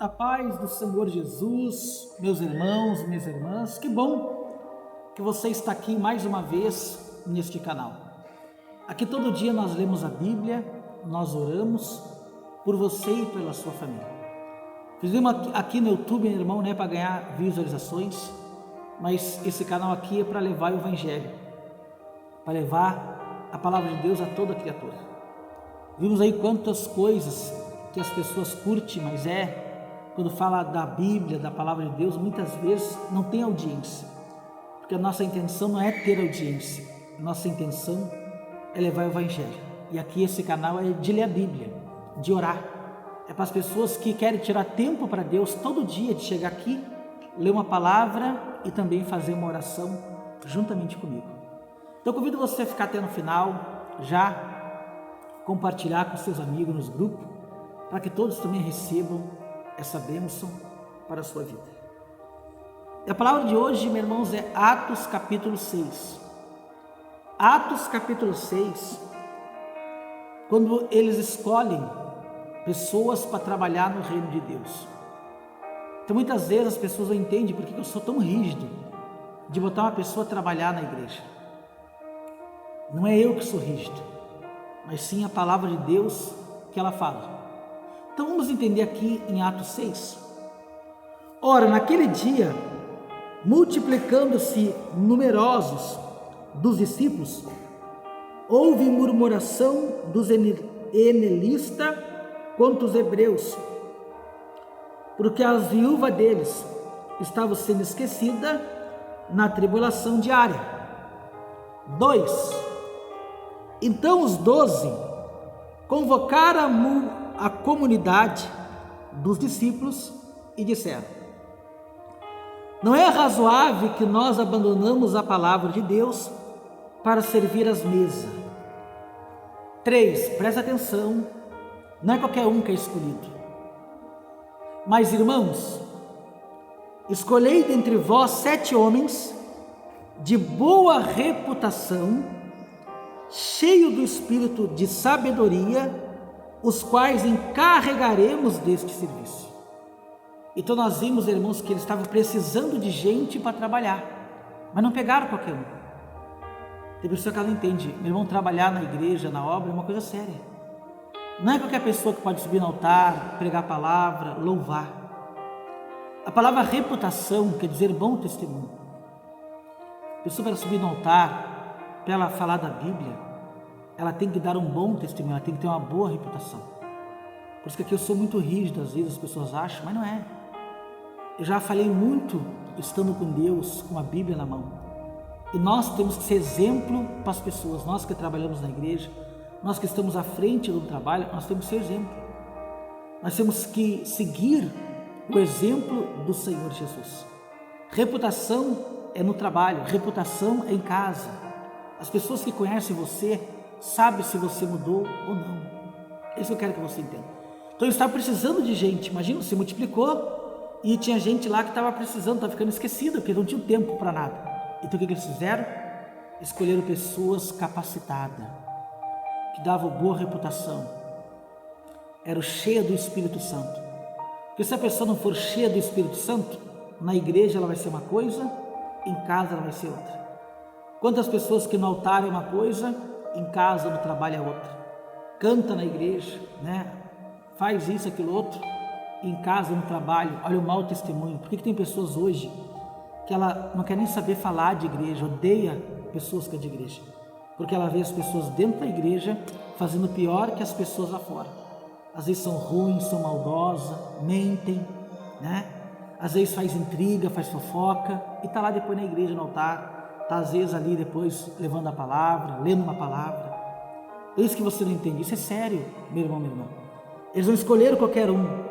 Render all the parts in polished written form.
A paz do Senhor Jesus, meus irmãos, minhas irmãs, que bom que você está aqui mais uma vez neste canal. Aqui todo dia nós lemos a Bíblia, nós oramos por você e pela sua família. Fizemos aqui no YouTube, meu irmão, não é para ganhar visualizações, mas esse canal aqui é para levar o Evangelho, para levar a palavra de Deus a toda criatura. Vimos aí quantas coisas que as pessoas curtem, mas quando fala da Bíblia, da palavra de Deus, muitas vezes não tem audiência, porque a nossa intenção não é ter audiência, a nossa intenção é levar o Evangelho. E aqui esse canal é de ler a Bíblia, de orar. É para as pessoas que querem tirar tempo para Deus todo dia, de chegar aqui, ler uma palavra e também fazer uma oração juntamente comigo. Então convido você a ficar até no final, já compartilhar com seus amigos nos grupos, para que todos também recebam essa bênção para a sua vida. E a palavra de hoje, meus irmãos, é Atos capítulo 6. Atos capítulo 6, quando eles escolhem pessoas para trabalhar no reino de Deus. Então muitas vezes as pessoas não entendem por que eu sou tão rígido de botar uma pessoa a trabalhar na igreja. Não é eu que sou rígido, mas sim a palavra de Deus que ela fala. Então vamos entender aqui em Atos 6. Ora, naquele dia, multiplicando-se numerosos dos discípulos, houve murmuração dos helenistas contra os hebreus, porque a viúva deles estava sendo esquecida na tribulação diária. 2. Então os 12 convocaram a comunidade dos discípulos e disseram: não é razoável que nós abandonamos a palavra de Deus para servir às mesas. 3. Presta atenção, não é qualquer um que é escolhido. Mas irmãos, escolhei dentre vós 7 homens de boa reputação, cheio do espírito de sabedoria, os quais encarregaremos deste serviço. Então nós vimos, irmãos, que eles estavam precisando de gente para trabalhar, mas não pegaram qualquer um. Tem pessoa que ela não entende, meu irmão, trabalhar na igreja, na obra, é uma coisa séria. Não é qualquer pessoa que pode subir no altar, pregar a palavra, louvar. A palavra reputação quer dizer bom testemunho. A pessoa para subir no altar, para ela falar da Bíblia, ela tem que dar um bom testemunho, ela tem que ter uma boa reputação. Por isso que aqui eu sou muito rígido, às vezes as pessoas acham, mas não é. Eu já falei muito estando com Deus, com a Bíblia na mão. E nós temos que ser exemplo para as pessoas, nós que trabalhamos na igreja, nós que estamos à frente do trabalho, nós temos que ser exemplo. Nós temos que seguir o exemplo do Senhor Jesus. Reputação é no trabalho, reputação é em casa. As pessoas que conhecem você sabem se você mudou ou não. Isso eu quero que você entenda. Então eu estava precisando de gente, imagina, se multiplicou e tinha gente lá que estava precisando, estava ficando esquecida, porque não tinha tempo para nada. Então o que eles fizeram? Escolheram pessoas capacitadas, que davam boa reputação, eram cheias do Espírito Santo. Porque se a pessoa não for cheia do Espírito Santo, na igreja ela vai ser uma coisa, em casa ela vai ser outra. Quantas pessoas que no altar é uma coisa, em casa, no trabalho é outra. Canta na igreja, né? Faz isso, aquilo outro, em casa, no trabalho, olha o mau testemunho. Por que tem pessoas hoje que ela não quer nem saber falar de igreja, odeia pessoas que é de igreja? Porque ela vê as pessoas dentro da igreja fazendo pior que as pessoas lá fora. Às vezes são ruins, são maldosas, mentem, né? Às vezes faz intriga, faz fofoca e está lá depois na igreja, no altar, está às vezes ali depois levando a palavra, lendo uma palavra. É isso que você não entende, isso é sério, meu irmão, minha irmã. Eles não escolheram qualquer um.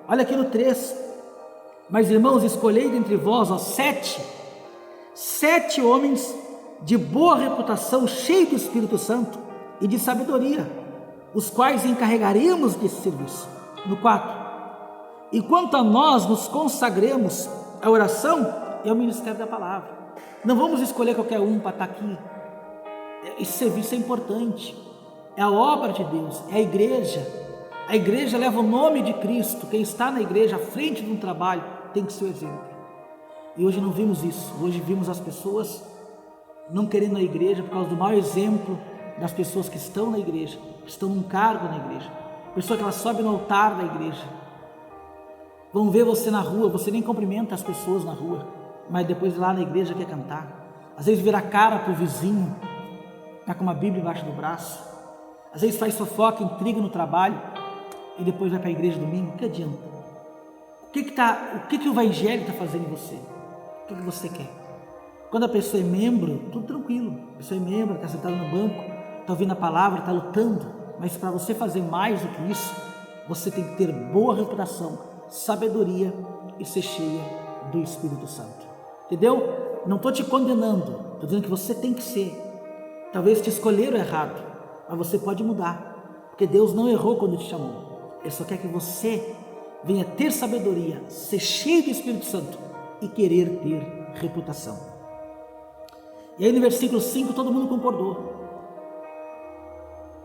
Olha aqui no 3. Mas irmãos, escolhei dentre vós 7 homens de boa reputação, cheios do Espírito Santo e de sabedoria, os quais encarregaremos desse serviço. No 4. E quanto a nós nos consagremos à oração e ao ministério da palavra. Não vamos escolher qualquer um para estar aqui. Esse serviço é importante. É a obra de Deus, é a igreja. A igreja leva o nome de Cristo. Quem está na igreja à frente de um trabalho tem que ser o exemplo. E hoje não vimos isso. Hoje vimos as pessoas não querendo a igreja por causa do mau exemplo das pessoas que estão na igreja, que estão num cargo na igreja. Pessoa que ela sobe no altar da igreja. Vão ver você na rua, você nem cumprimenta as pessoas na rua, mas depois lá na igreja quer cantar. Às vezes vira a cara para o vizinho, está com uma Bíblia embaixo do braço. Às vezes faz fofoca, intriga no trabalho e depois vai para a igreja domingo. Que adianta? O que o evangelho está fazendo em você? O que você quer? Quando a pessoa é membro, tudo tranquilo. A pessoa é membro, está sentada no banco, está ouvindo a palavra, está lutando. Mas para você fazer mais do que isso, você tem que ter boa reputação, sabedoria e ser cheia do Espírito Santo. Entendeu? Não estou te condenando, estou dizendo que você tem que ser. Talvez te escolheram errado, mas você pode mudar, porque Deus não errou quando te chamou. Ele só quer que você venha ter sabedoria, ser cheio do Espírito Santo e querer ter reputação. E aí no versículo 5 todo mundo concordou.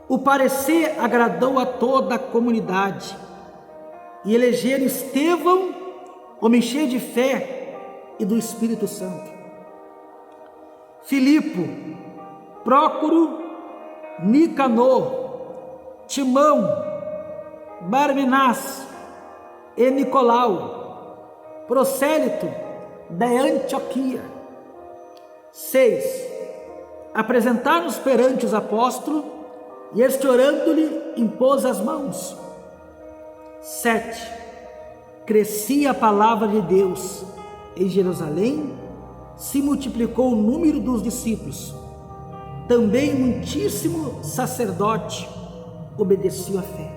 O parecer agradou a toda a comunidade e elegeram Estevão, homem cheio de fé e do Espírito Santo, Filipe, Prócoro, Nicanor, Timão, Barmenás e Nicolau, prosélito da Antioquia. 6. Apresentaram-nos perante os apóstolos e este, orando-lhe, impôs as mãos. 7. Crescia a palavra de Deus em Jerusalém, se multiplicou o número dos discípulos. Também muitíssimo sacerdote obedeceu à fé.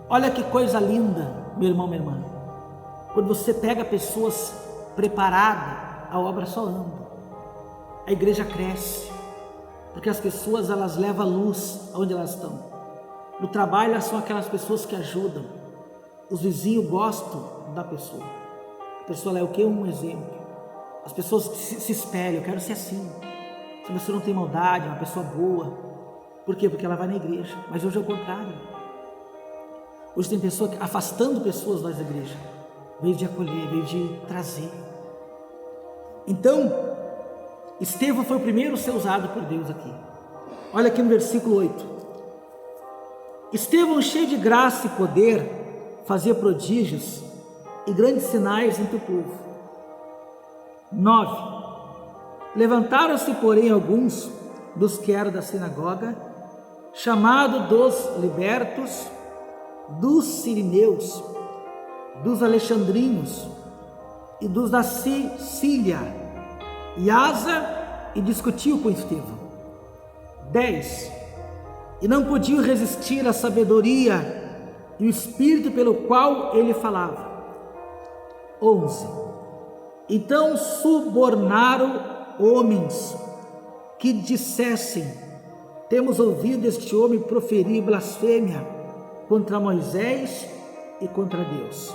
Olha que coisa linda, meu irmão, minha irmã. Quando você pega pessoas preparadas, a obra só anda. A igreja cresce, porque as pessoas elas levam a luz aonde elas estão. No trabalho elas são aquelas pessoas que ajudam. Os vizinhos gostam da pessoa. A pessoa é o que? Um exemplo. As pessoas se espelham, eu quero ser assim. Essa pessoa não tem maldade, é uma pessoa boa. Por quê? Porque ela vai na igreja. Mas hoje é o contrário. Hoje tem pessoa afastando pessoas das igrejas, em vez de acolher, em vez de trazer. Então, Estevão foi o primeiro a ser usado por Deus aqui. Olha aqui no versículo 8. Estevão, cheio de graça e poder, fazia prodígios e grandes sinais entre o povo. 9. Levantaram-se, porém, alguns dos que eram da sinagoga, chamados dos libertos, dos sirineus, dos alexandrinos e dos da Síria, e Asa, e discutiu com Estevão. 10. E não podiam resistir à sabedoria e o espírito pelo qual ele falava. 11. Então subornaram homens que dissessem: temos ouvido este homem proferir blasfêmia contra Moisés e contra Deus.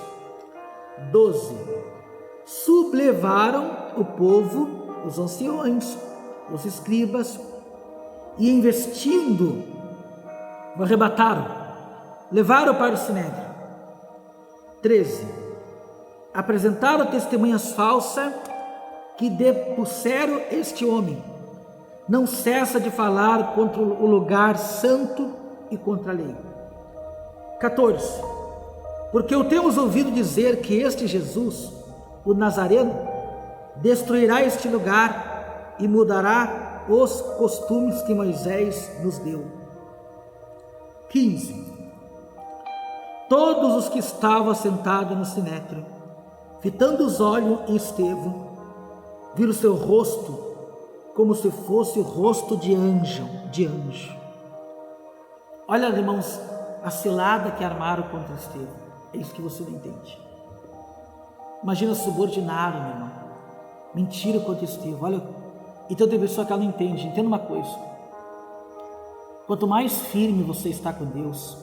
12. Sublevaram o povo, os anciões, os escribas, e investindo, o arrebataram, levaram para o sinédrio. 13. Apresentaram testemunhas falsas que depuseram este homem. Não cessa de falar contra o lugar santo e contra a lei. 14. Porque o temos ouvido dizer que este Jesus, o Nazareno, destruirá este lugar e mudará os costumes que Moisés nos deu. 15. Todos os que estavam sentados no sinédrio, fitando os olhos em Estevão, viram seu rosto como se fosse o rosto de anjo. Olha, irmãos, a cilada que armaram contra Estevão. É isso que você não entende. Imagina subordinário, meu irmão. Mentira contra Estevão. Olha, então tem pessoa que ela não entende. Entenda uma coisa: quanto mais firme você está com Deus,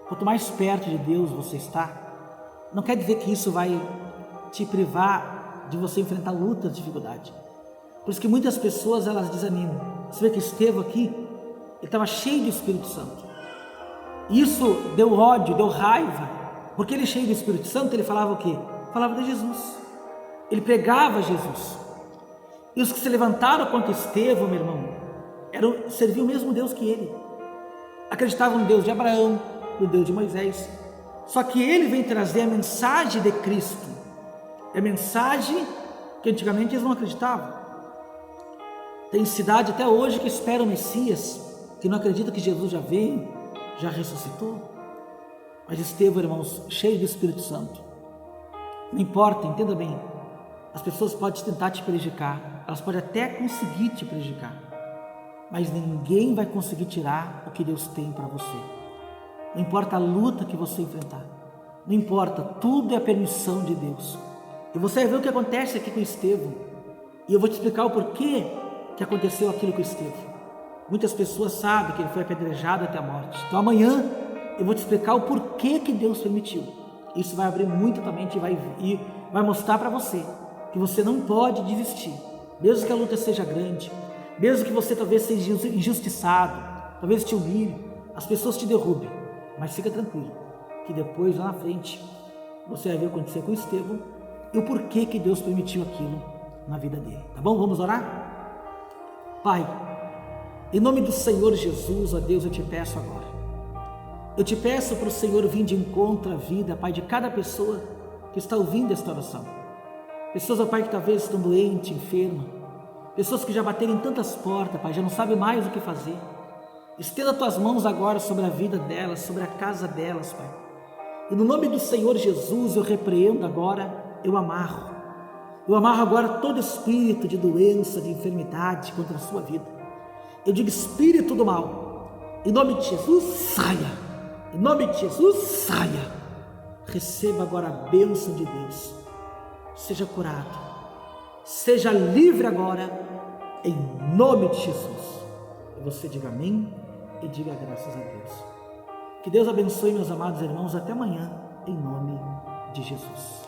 quanto mais perto de Deus você está, não quer dizer que isso vai te privar de você enfrentar lutas, dificuldade. Por isso que muitas pessoas elas desanimam. Você vê que Estevão aqui, ele estava cheio do Espírito Santo. Isso deu ódio, deu raiva, porque ele, cheio do Espírito Santo, ele falava o quê? Falava de Jesus, ele pregava Jesus. E os que se levantaram contra Estevão, meu irmão, serviam o mesmo Deus que ele, acreditavam no Deus de Abraão, no Deus de Moisés. Só que ele vem trazer a mensagem de Cristo, é a mensagem que antigamente eles não acreditavam. Tem cidade até hoje que espera o Messias, que não acredita que Jesus já veio, já ressuscitou. Mas Estevão, irmãos, cheio do Espírito Santo, não importa, entenda bem, as pessoas podem tentar te prejudicar, elas podem até conseguir te prejudicar, mas ninguém vai conseguir tirar o que Deus tem para você. Não importa a luta que você enfrentar, não importa, tudo é a permissão de Deus. E você vai ver o que acontece aqui com Estevão, e eu vou te explicar o porquê que aconteceu aquilo com Estevão. Muitas pessoas sabem que ele foi apedrejado até a morte, então amanhã eu vou te explicar o porquê que Deus permitiu. Isso vai abrir muito a mente e vai mostrar para você que você não pode desistir, mesmo que a luta seja grande, mesmo que você talvez seja injustiçado, talvez te humilhe, as pessoas te derrubem, mas fica tranquilo, que depois lá na frente você vai ver o que aconteceu com Estevão e o porquê que Deus permitiu aquilo na vida dele, tá bom? Vamos orar? Pai, em nome do Senhor Jesus, ó Deus, eu te peço agora, eu te peço para o Senhor vir de encontro à vida, Pai, de cada pessoa que está ouvindo esta oração. Pessoas, ó Pai, que talvez estão doentes, enfermas, pessoas que já bateram em tantas portas, Pai, já não sabem mais o que fazer. Estenda as tuas mãos agora sobre a vida delas, sobre a casa delas, Pai. E no nome do Senhor Jesus, eu repreendo agora, eu amarro agora todo espírito de doença, de enfermidade contra a sua vida. Eu digo, espírito do mal, em nome de Jesus, saia. Em nome de Jesus, saia. Receba agora a bênção de Deus. Seja curado, seja livre agora, em nome de Jesus. E você diga amém e diga graças a Deus. Que Deus abençoe, meus amados irmãos, até amanhã, em nome de Jesus.